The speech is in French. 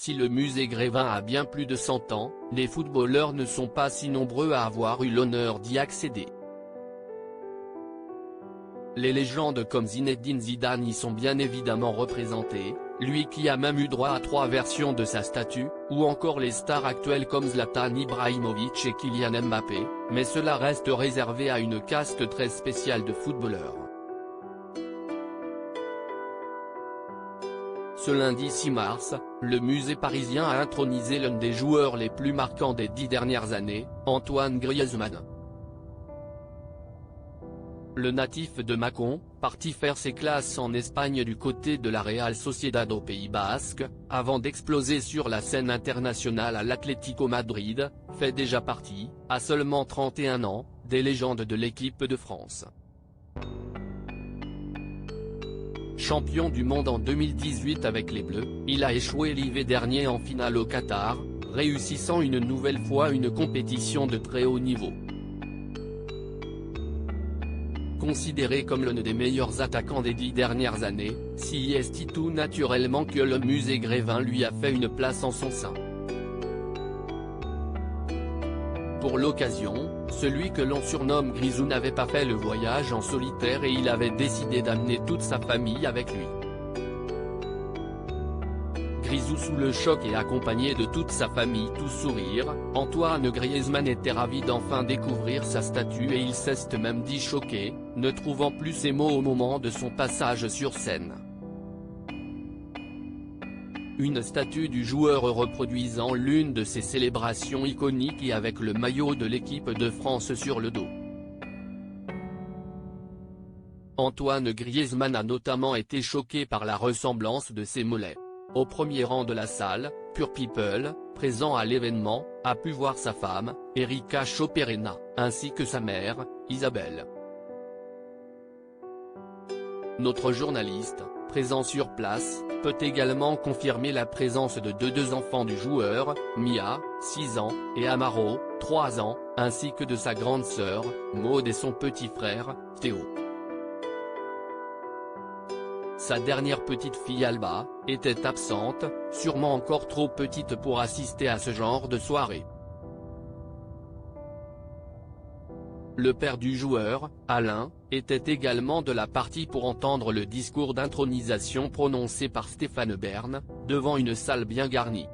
Si le musée Grévin a bien plus de 100 ans, les footballeurs ne sont pas si nombreux à avoir eu l'honneur d'y accéder. Les légendes comme Zinedine Zidane y sont bien évidemment représentées, lui qui a même eu droit à 3 versions de sa statue, ou encore les stars actuelles comme Zlatan Ibrahimovic et Kylian Mbappé, mais cela reste réservé à une caste très spéciale de footballeurs. Ce lundi 6 mars, le musée parisien a intronisé l'un des joueurs les plus marquants des 10 dernières années, Antoine Griezmann. Le natif de Mâcon, parti faire ses classes en Espagne du côté de la Real Sociedad au Pays Basque, avant d'exploser sur la scène internationale à l'Atlético Madrid, fait déjà partie, à seulement 31 ans, des légendes de l'équipe de France. Champion du monde en 2018 avec les Bleus, il a échoué l'hiver dernier en finale au Qatar, réussissant une nouvelle fois une compétition de très haut niveau. Considéré comme l'un des meilleurs attaquants des 10 dernières années, si est tout naturellement que le musée Grévin lui a fait une place en son sein. Pour l'occasion, celui que l'on surnomme Grisou n'avait pas fait le voyage en solitaire et il avait décidé d'amener toute sa famille avec lui. Grisou sous le choc et accompagné de toute sa famille tout sourire, Antoine Griezmann était ravi d'enfin découvrir sa statue et il s'est même dit choqué, ne trouvant plus ses mots au moment de son passage sur scène. Une statue du joueur reproduisant l'une de ses célébrations iconiques et avec le maillot de l'équipe de France sur le dos. Antoine Griezmann a notamment été choqué par la ressemblance de ses mollets. Au premier rang de la salle, Pure People, présent à l'événement, a pu voir sa femme, Erika Choperena, ainsi que sa mère, Isabelle. Notre journaliste, présent sur place, peut également confirmer la présence de deux enfants du joueur, Mia, 6 ans, et Amaro, 3 ans, ainsi que de sa grande sœur, Maud et son petit frère, Théo. Sa dernière petite fille Alba, était absente, sûrement encore trop petite pour assister à ce genre de soirée. Le père du joueur, Alain, était également de la partie pour entendre le discours d'intronisation prononcé par Stéphane Bern, devant une salle bien garnie.